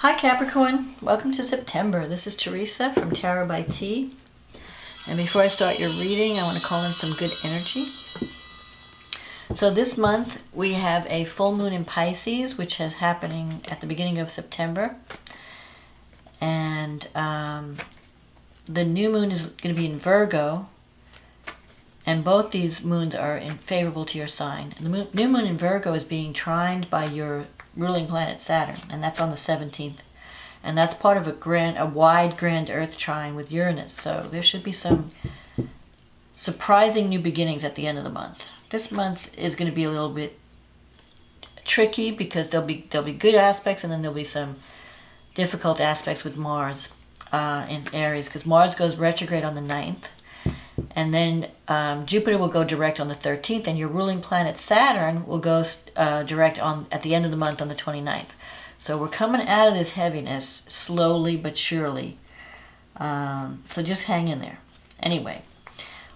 Hi Capricorn, welcome to September. This is Teresa from Tarot by T. And before I start your reading, I want to call in some good energy. So this month we have a full moon in Pisces, which is happening at the beginning of September. And the new moon is going to be in Virgo. And both these moons are favorable to your sign. The new moon in Virgo is being trined by your ruling planet Saturn, and that's on the 17th. And that's part of a wide grand Earth trine with Uranus. So there should be some surprising new beginnings at the end of the month. This month is going to be a little bit tricky because there'll be good aspects, and then there'll be some difficult aspects with Mars in Aries, because Mars goes retrograde on the 9th. And then Jupiter will go direct on the 13th, and your ruling planet Saturn will go direct at the end of the month on the 29th. So we're coming out of this heaviness slowly but surely. So just hang in there. Anyway,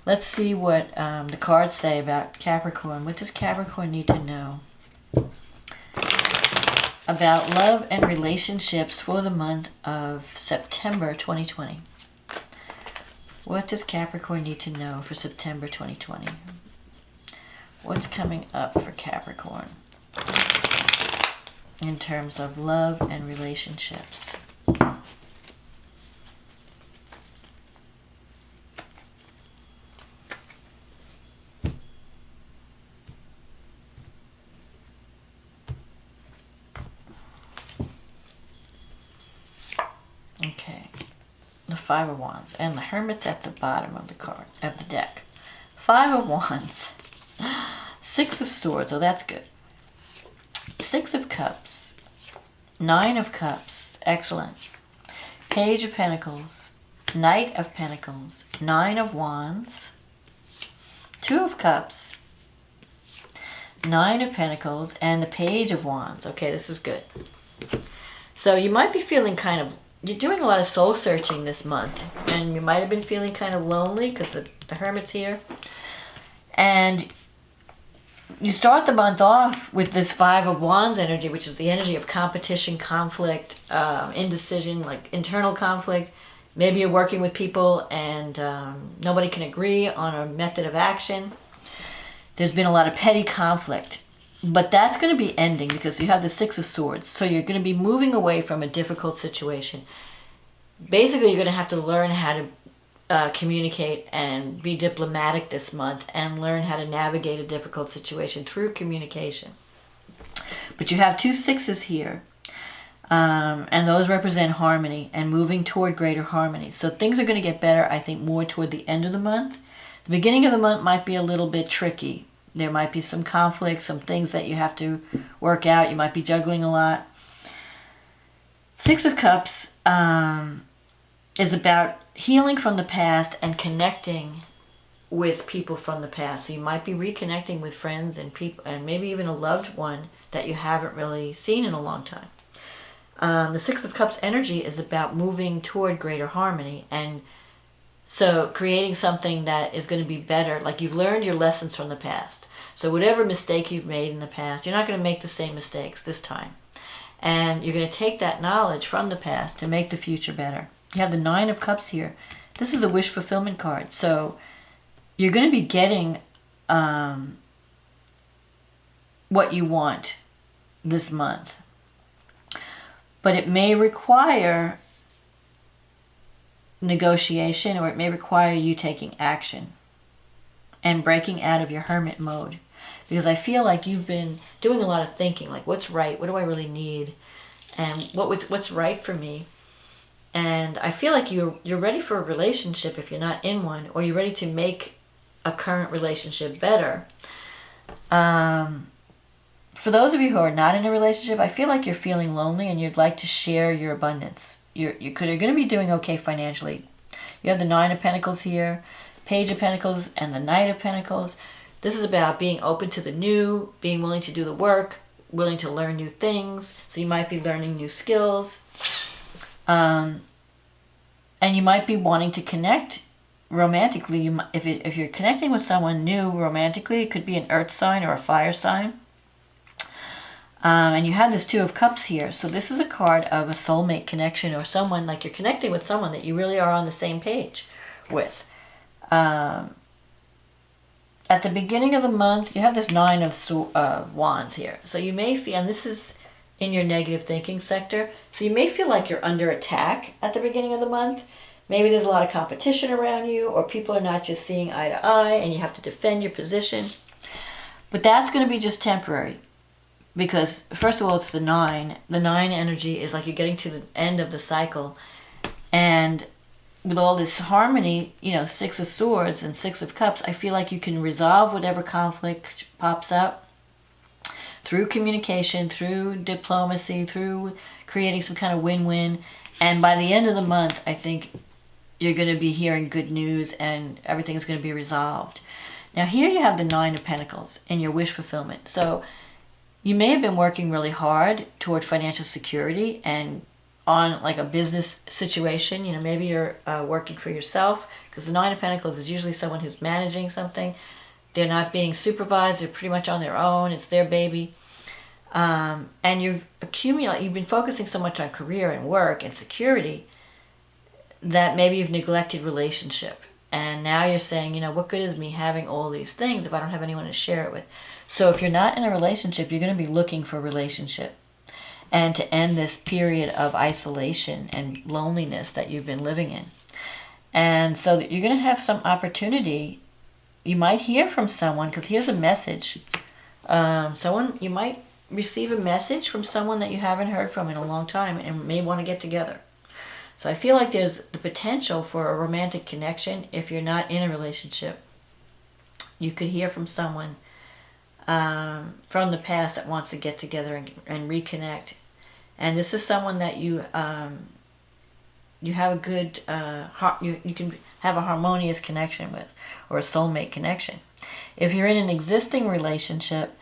let's see what the cards say about Capricorn. What does Capricorn need to know about love and relationships for the month of September 2020? What does Capricorn need to know for September 2020? What's coming up for Capricorn in terms of love and relationships? Okay. The Five of Wands, and the Hermit's at the bottom of the deck. Five of Wands, Six of Swords, oh that's good. Six of Cups, Nine of Cups, excellent. Page of Pentacles, Knight of Pentacles, Nine of Wands, Two of Cups, Nine of Pentacles, and the Page of Wands. Okay, this is good. So you might be feeling you're doing a lot of soul searching this month, and you might have been feeling kind of lonely because the Hermit's here. And you start the month off with this Five of Wands energy, which is the energy of competition, conflict, indecision, like internal conflict. Maybe you're working with people and nobody can agree on a method of action. There's been a lot of petty conflict. But that's going to be ending because you have the Six of Swords. So you're going to be moving away from a difficult situation. Basically, you're going to have to learn how to communicate and be diplomatic this month, and learn how to navigate a difficult situation through communication. But you have two sixes here. And those represent harmony and moving toward greater harmony. So things are going to get better, I think, more toward the end of the month. The beginning of the month might be a little bit tricky. There might be some conflict, some things that you have to work out. You might be juggling a lot. Six of Cups is about healing from the past and connecting with people from the past. So you might be reconnecting with friends and people, and maybe even a loved one that you haven't really seen in a long time. The Six of Cups energy is about moving toward greater harmony, and so creating something that is going to be better. Like, you've learned your lessons from the past. So whatever mistake you've made in the past, you're not going to make the same mistakes this time. And you're going to take that knowledge from the past to make the future better. You have the Nine of Cups here. This is a wish fulfillment card. So you're going to be getting what you want this month. But it may require negotiation, or it may require you taking action and breaking out of your hermit mode, because I feel like you've been doing a lot of thinking, like, what's right, what do I really need, and what's right for me. And I feel like you're ready for a relationship if you're not in one, or you're ready to make a current relationship better. For those of you who are not in a relationship, I feel like you're feeling lonely and you'd like to share your abundance. You're going to be doing okay financially. You have the Nine of Pentacles here, Page of Pentacles, and the Knight of Pentacles. This is about being open to the new, being willing to do the work, willing to learn new things. So you might be learning new skills. And you might be wanting to connect romantically. If you're connecting with someone new romantically, it could be an earth sign or a fire sign. And you have this Two of Cups here. So this is a card of a soulmate connection, or someone, like you're connecting with someone that you really are on the same page with. At the beginning of the month, you have this Nine of Wands here. So you may feel, and this is in your negative thinking sector, so you may feel like you're under attack at the beginning of the month. Maybe there's a lot of competition around you, or people are not just seeing eye to eye, and you have to defend your position. But that's going to be just temporary. Because, first of all, it's the 9. The 9 energy is like you're getting to the end of the cycle. And with all this harmony, you know, 6 of Swords and 6 of Cups, I feel like you can resolve whatever conflict pops up through communication, through diplomacy, through creating some kind of win-win. And by the end of the month, I think you're going to be hearing good news and everything's going to be resolved. Now, here you have the 9 of Pentacles in your wish fulfillment. So you may have been working really hard toward financial security and on like a business situation. You know, maybe you're working for yourself, because the 9 of Pentacles is usually someone who's managing something. They're not being supervised. They're pretty much on their own. It's their baby. And you've been focusing so much on career and work and security that maybe you've neglected relationship. And now you're saying, you know, what good is me having all these things if I don't have anyone to share it with? So if you're not in a relationship, you're going to be looking for a relationship. And to end this period of isolation and loneliness that you've been living in. And so you're going to have some opportunity. You might hear from someone, because here's a message. You might receive a message from someone that you haven't heard from in a long time and may want to get together. So I feel like there's the potential for a romantic connection if you're not in a relationship. You could hear from someone from the past that wants to get together and reconnect. And this is someone that you have a good, you can have a harmonious connection with, or a soulmate connection. If you're in an existing relationship,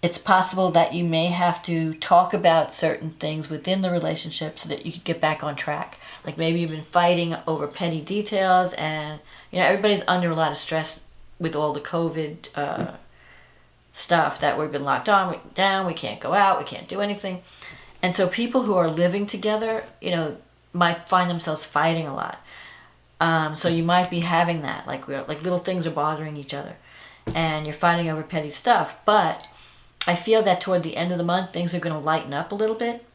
it's possible that you may have to talk about certain things within the relationship so that you could get back on track. Like maybe you've been fighting over petty details, and you know everybody's under a lot of stress with all the COVID stuff that we've been locked down. We can't go out. We can't do anything. And so people who are living together, you know, might find themselves fighting a lot. So you might be having that, like little things are bothering each other, and you're fighting over petty stuff. But I feel that toward the end of the month, things are going to lighten up a little bit,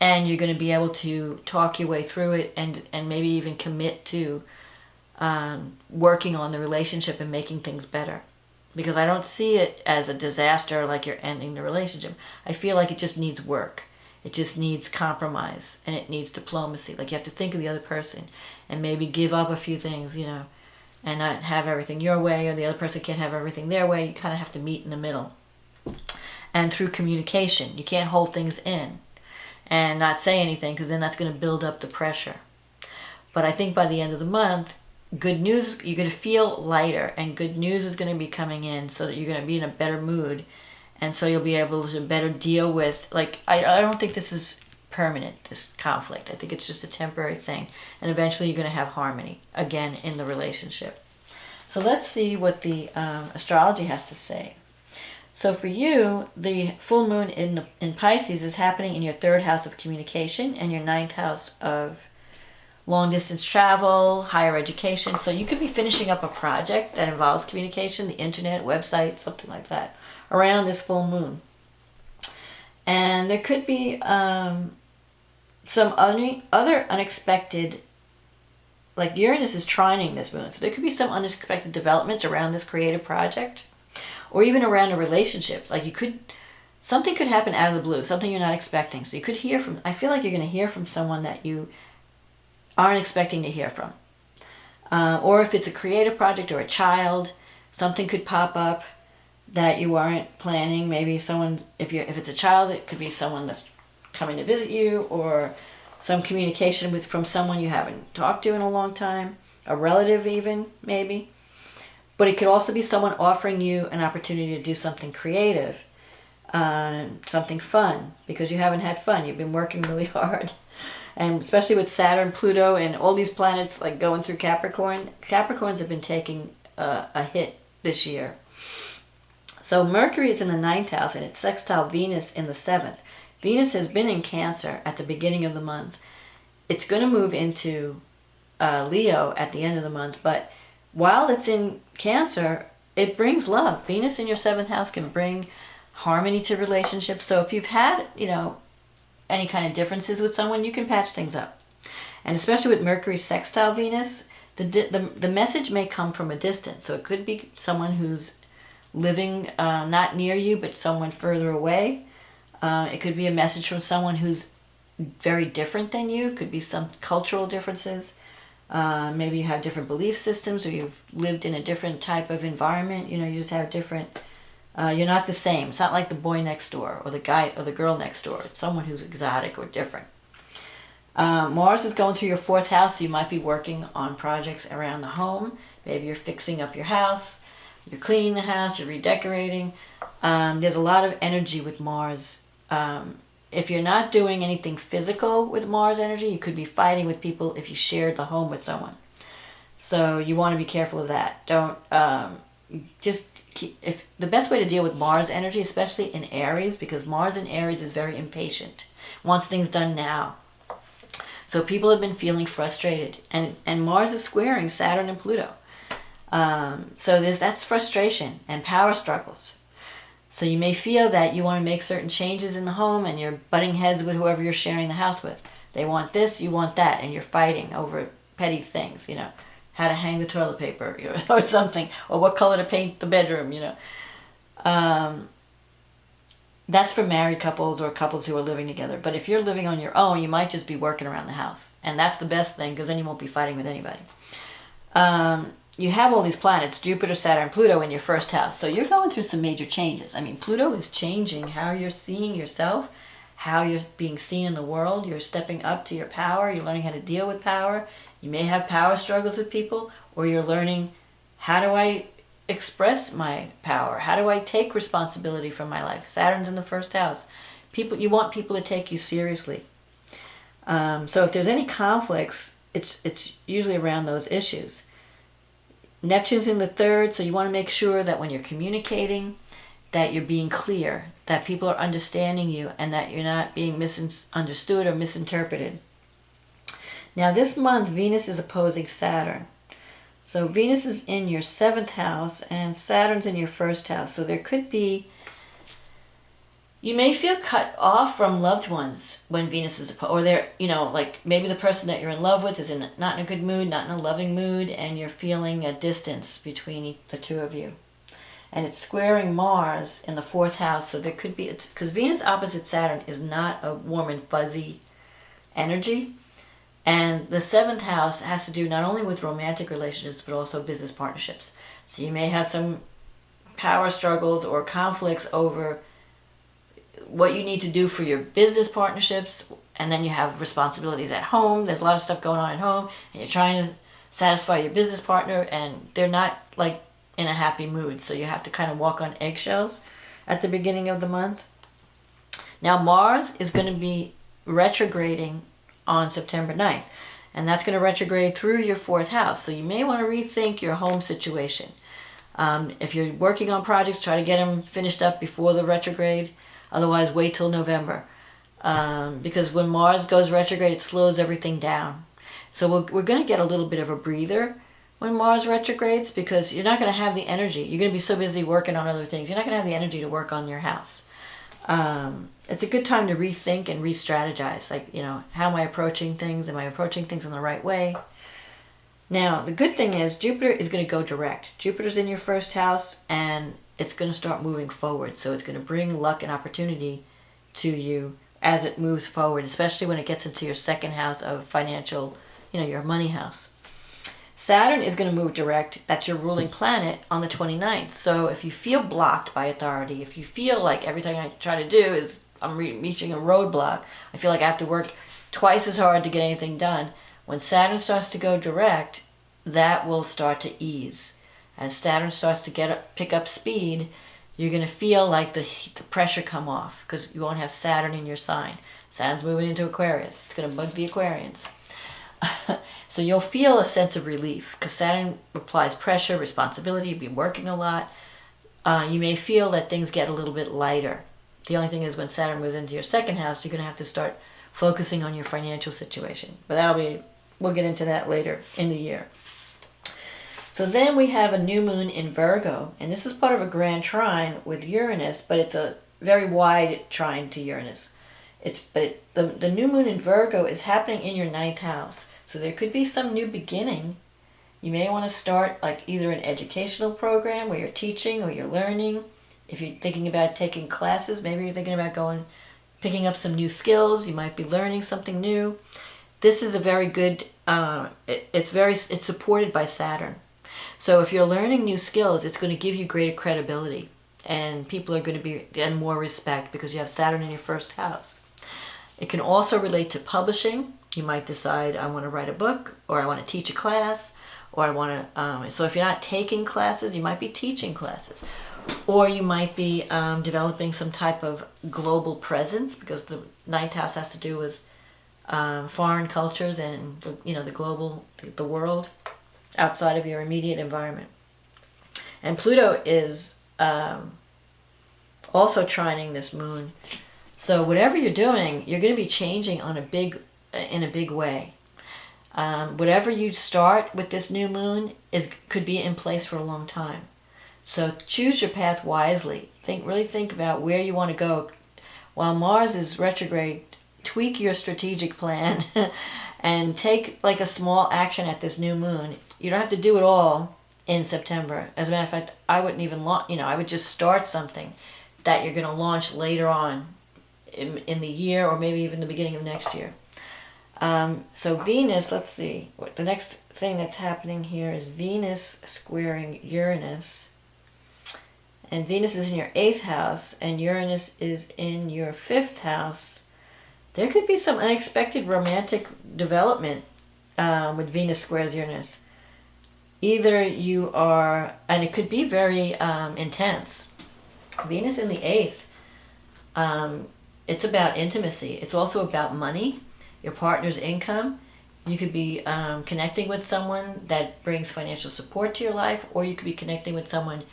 and you're going to be able to talk your way through it, and maybe even commit to working on the relationship and making things better. Because I don't see it as a disaster, like you're ending the relationship. I feel like it just needs work. It just needs compromise, and it needs diplomacy. Like you have to think of the other person and maybe give up a few things, you know, and not have everything your way, or the other person can't have everything their way. You kind of have to meet in the middle. And through communication, you can't hold things in and not say anything, because then that's going to build up the pressure. But I think by the end of the month, good news, you're going to feel lighter, and good news is going to be coming in, so that you're going to be in a better mood. And so you'll be able to better deal with, like, I don't think this is permanent, this conflict. I think it's just a temporary thing. And eventually you're going to have harmony again in the relationship. So let's see what the astrology has to say. So for you, the full moon in Pisces is happening in your 3rd house of communication and your 9th house of long distance travel, higher education. So you could be finishing up a project that involves communication, the internet, website, something like that, around this full moon. And there could be some other unexpected, like Uranus is trining this moon, so there could be some unexpected developments around this creative project, or even around a relationship. Like something could happen out of the blue, something you're not expecting. So you could hear from, I feel like you're going to hear from someone that you aren't expecting to hear from. Or if it's a creative project or a child, something could pop up that you aren't planning. Maybe someone, if it's a child, it could be someone that's coming to visit you, or some communication from someone you haven't talked to in a long time, a relative even, maybe. But it could also be someone offering you an opportunity to do something creative, something fun, because you haven't had fun. You've been working really hard. And especially with Saturn, Pluto, and all these planets like going through Capricorn. Capricorns have been taking a hit this year. So Mercury is in the 9th house and it's sextile Venus in the 7th. Venus has been in Cancer at the beginning of the month. It's going to move into Leo at the end of the month, but while it's in Cancer, it brings love. Venus in your 7th house can bring harmony to relationships. So if you've had, any kind of differences with someone, you can patch things up. And especially with Mercury sextile Venus, the message may come from a distance. So it could be someone who's living not near you, but someone further away. It could be a message from someone who's very different than you. It could be some cultural differences. Maybe you have different belief systems, or you've lived in a different type of environment. You just have different, you're not the same. It's not like the boy next door or the guy or the girl next door. It's someone who's exotic or different. Mars is going through your 4th house, so you might be working on projects around the home. Maybe you're fixing up your house, you're cleaning the house, you're redecorating. There's a lot of energy with Mars. If you're not doing anything physical with Mars energy, you could be fighting with people if you shared the home with someone. So you want to be careful of that. Don't if the best way to deal with Mars energy, especially in Aries, because Mars in Aries is very impatient, wants things done now. So people have been feeling frustrated, and Mars is squaring Saturn and Pluto. So that's frustration and power struggles. So you may feel that you want to make certain changes in the home and you're butting heads with whoever you're sharing the house with. They want this, you want that, and you're fighting over petty things, how to hang the toilet paper or something, or what color to paint the bedroom, That's for married couples or couples who are living together. But if you're living on your own, you might just be working around the house. And that's the best thing, because then you won't be fighting with anybody. You have all these planets, Jupiter, Saturn, Pluto in your 1st house. So you're going through some major changes. I mean, Pluto is changing how you're seeing yourself, how you're being seen in the world. You're stepping up to your power. You're learning how to deal with power. You may have power struggles with people, or you're learning, how do I express my power? How do I take responsibility for my life? Saturn's in the 1st house. You want people to take you seriously. So if there's any conflicts, it's usually around those issues. Neptune's in the 3rd, so you want to make sure that when you're communicating, that you're being clear, that people are understanding you, and that you're not being misunderstood or misinterpreted. Now this month, Venus is opposing Saturn. So Venus is in your 7th house, and Saturn's in your 1st house. So there could be, you may feel cut off from loved ones when Venus is opposed, or they're, like maybe the person that you're in love with is not in a good mood, not in a loving mood, and you're feeling a distance between the two of you. And it's squaring Mars in the 4th house, so there could be, because Venus opposite Saturn is not a warm and fuzzy energy. And the 7th house has to do not only with romantic relationships, but also business partnerships. So you may have some power struggles or conflicts over what you need to do for your business partnerships, and then you have responsibilities at home. There's a lot of stuff going on at home, and you're trying to satisfy your business partner, and they're not like in a happy mood. So you have to kind of walk on eggshells at the beginning of the month. Now Mars is going to be retrograding on September 9th, and that's going to retrograde through your 4th house. So you may want to rethink your home situation. If you're working on projects, try to get them finished up before the retrograde. Otherwise, wait till November. Because when Mars goes retrograde, it slows everything down. So we're going to get a little bit of a breather when Mars retrogrades, because you're not going to have the energy. You're going to be so busy working on other things. You're not going to have the energy to work on your house. It's a good time to rethink and re-strategize. Like, how am I approaching things? Am I approaching things in the right way? Now, the good thing is Jupiter is going to go direct. Jupiter's in your 1st house, and it's going to start moving forward. So it's going to bring luck and opportunity to you as it moves forward, especially when it gets into your 2nd house of financial, your money house. Saturn is going to move direct. That's your ruling planet on the 29th. So if you feel blocked by authority, if you feel like everything I try to do is I'm reaching a roadblock, I feel like I have to work twice as hard to get anything done, when Saturn starts to go direct, that will start to ease. As Saturn starts to pick up speed, you're going to feel like the pressure come off, because you won't have Saturn in your sign. Saturn's moving into Aquarius. It's going to bug the Aquarians. So you'll feel a sense of relief, because Saturn applies pressure, responsibility. You'll be working a lot. you may feel that things get a little bit lighter. The only thing is when Saturn moves into your second house, you're going to have to start focusing on your financial situation. But we'll get into that later in the year. So then we have a new moon in Virgo, and this is part of a grand trine with Uranus, but it's a very wide trine to Uranus. The new moon in Virgo is happening in your 9th house. So there could be some new beginning. You may want to start like either an educational program where you're teaching or you're learning. If you're thinking about taking classes, maybe you're thinking about picking up some new skills. You might be learning something new. This is a very good, it's supported by Saturn. So if you're learning new skills, it's going to give you greater credibility. And people are going to be getting more respect because you have Saturn in your first house. It can also relate to publishing. You might decide, I want to write a book, or I want to teach a class, or I want to, so if you're not taking classes, you might be teaching classes. Or you might be developing some type of global presence, because the 9th house has to do with foreign cultures and, the world outside of your immediate environment. And Pluto is also trining this moon. So whatever you're doing, you're going to be changing in a big way. Whatever you start with this new moon could be in place for a long time. So choose your path wisely. Really think about where you want to go. While Mars is retrograde, tweak your strategic plan and take like a small action at this new moon. You don't have to do it all in September. As a matter of fact, I wouldn't even launch, I would just start something that you're going to launch later on in the year, or maybe even the beginning of next year. So Venus, let's see. The next thing that's happening here is Venus squaring Uranus. And Venus is in your 8th house, and Uranus is in your 5th house. There could be some unexpected romantic development with Venus squares Uranus. Either you are, and it could be very intense. Venus in the 8th, it's about intimacy. It's also about money, your partner's income. You could be connecting with someone that brings financial support to your life, or you could be connecting with someone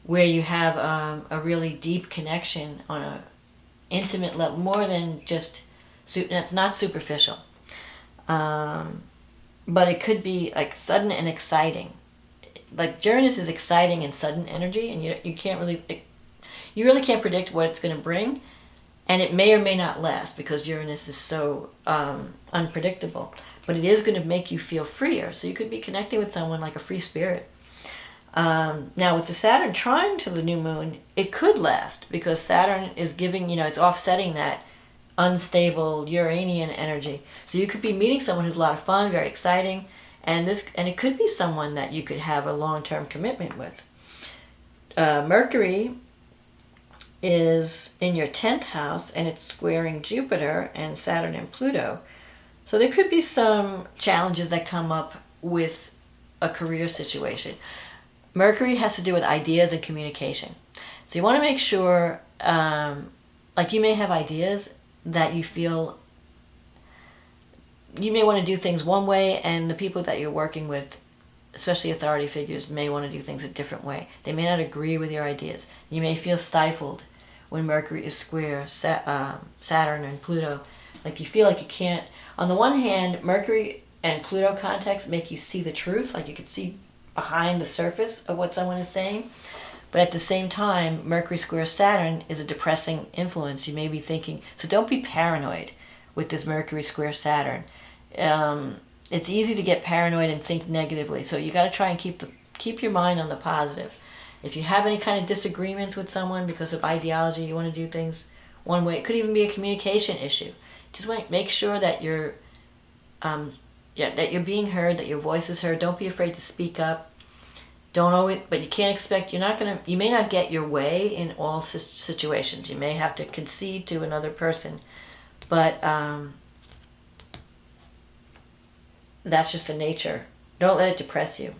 where you have a really deep connection on a intimate level, more than just, it's not superficial. But it could be like sudden and exciting. Like Uranus is exciting and sudden energy, and you really can't predict what it's going to bring. And it may or may not last because Uranus is so unpredictable. But it is going to make you feel freer. So you could be connecting with someone like a free spirit. Now with the Saturn trine to the new moon, it could last because Saturn is giving, it's offsetting that unstable Uranian energy. So you could be meeting someone who's a lot of fun, very exciting, and it could be someone that you could have a long-term commitment with. Mercury is in your 10th house, and it's squaring Jupiter and Saturn and Pluto. So there could be some challenges that come up with a career situation. Mercury has to do with ideas and communication. So you want to make sure, like you may have ideas that you feel, you may want to do things one way, and the people that you're working with, especially authority figures, may want to do things a different way. They may not agree with your ideas. You may feel stifled when Mercury is square Saturn and Pluto. Like you feel like you can't, on the one hand, Mercury and Pluto contacts make you see the truth, like you can see behind the surface of what someone is saying. But at the same time, Mercury square Saturn is a depressing influence. You may be thinking, so don't be paranoid with this Mercury square Saturn. It's easy to get paranoid and think negatively. So you got to try and keep your mind on the positive. If you have any kind of disagreements with someone because of ideology, you want to do things one way. It could even be a communication issue. Just want to make sure that you're being heard, that your voice is heard. Don't be afraid to speak up. But you can't expect, you may not get your way in all situations. You may have to concede to another person, but that's just the nature. Don't let it depress you.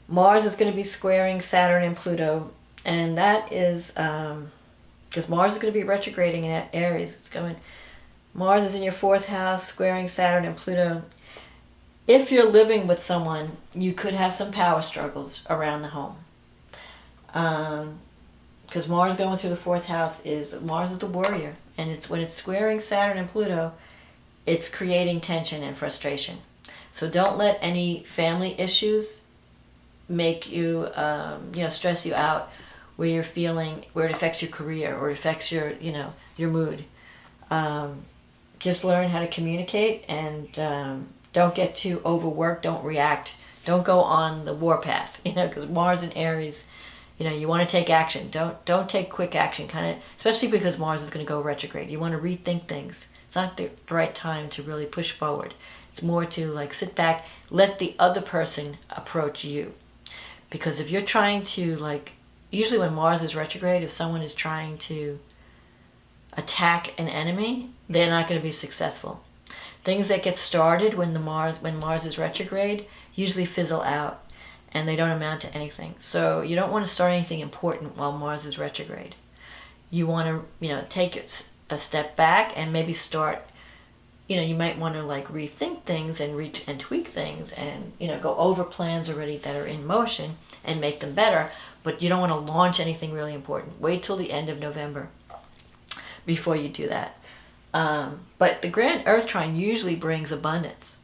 Mars is going to be squaring Saturn and Pluto, and that is, because Mars is going to be retrograding in Aries. Mars is in your 4th house, squaring Saturn and Pluto. If you're living with someone, you could have some power struggles around the home. Because Mars going through the 4th house Mars is the warrior, and it's when it's squaring Saturn and Pluto, it's creating tension and frustration. So don't let any family issues make you, stress you out, where you're feeling, where it affects your career or it affects your, your mood. Just learn how to communicate, and don't get too overworked. Don't react. Don't go on the warpath, because Mars in Aries, you want to take action. Don't take quick action, especially because Mars is going to go retrograde. You want to rethink things. It's not the right time to really push forward. It's more to sit back, let the other person approach you. Because if you're trying to usually when Mars is retrograde, if someone is trying to attack an enemy, they're not going to be successful. Things that get started when Mars is retrograde usually fizzle out, and they don't amount to anything. So you don't want to start anything important while Mars is retrograde. You want to, take a step back and maybe start, you might want to rethink things and tweak things and, go over plans already that are in motion and make them better, but you don't want to launch anything really important. Wait till the end of November before you do that. But the Grand Earth Trine usually brings abundance.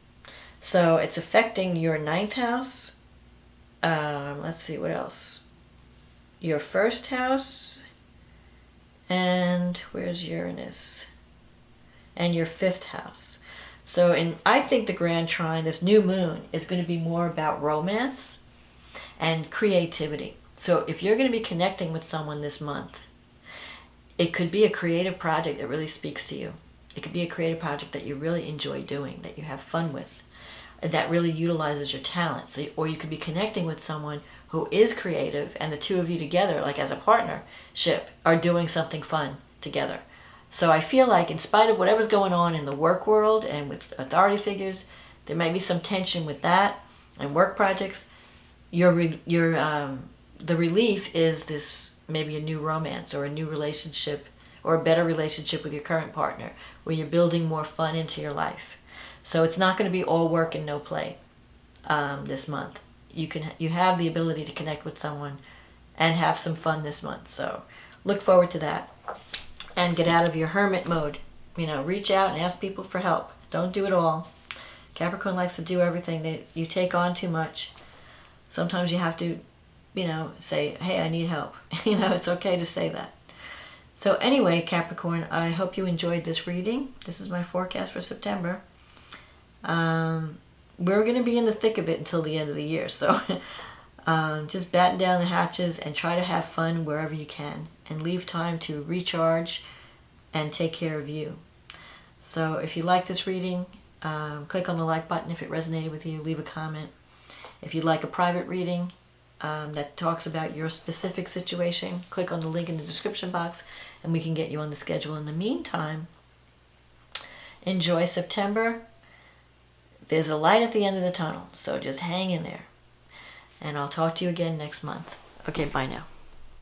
So it's affecting your 9th house. Let's see, what else? Your 1st house. And where's Uranus? And your 5th house. So I think the Grand Trine, this new moon, is going to be more about romance and creativity. So if you're going to be connecting with someone this month, it could be a creative project that really speaks to you. It could be a creative project that you really enjoy doing, that you have fun with, that really utilizes your talent. Or you could be connecting with someone who is creative, and the two of you together, as a partnership, are doing something fun together. So I feel like in spite of whatever's going on in the work world and with authority figures, there might be some tension with that and work projects. The relief is this, maybe a new romance or a new relationship or a better relationship with your current partner, where you're building more fun into your life. So it's not going to be all work and no play this month. You have the ability to connect with someone and have some fun this month. So look forward to that. And get out of your hermit mode. Reach out and ask people for help. Don't do it all. Capricorn likes to do everything. You take on too much. Sometimes you have to, say, hey, I need help. It's okay to say that. So anyway, Capricorn, I hope you enjoyed this reading. This is my forecast for September. We're going to be in the thick of it until the end of the year. So just batten down the hatches and try to have fun wherever you can. And leave time to recharge and take care of you. So if you like this reading, click on the like button if it resonated with you. Leave a comment. If you'd like a private reading that talks about your specific situation, click on the link in the description box and we can get you on the schedule. In the meantime, enjoy September. There's a light at the end of the tunnel, so just hang in there. And I'll talk to you again next month. Okay, bye now.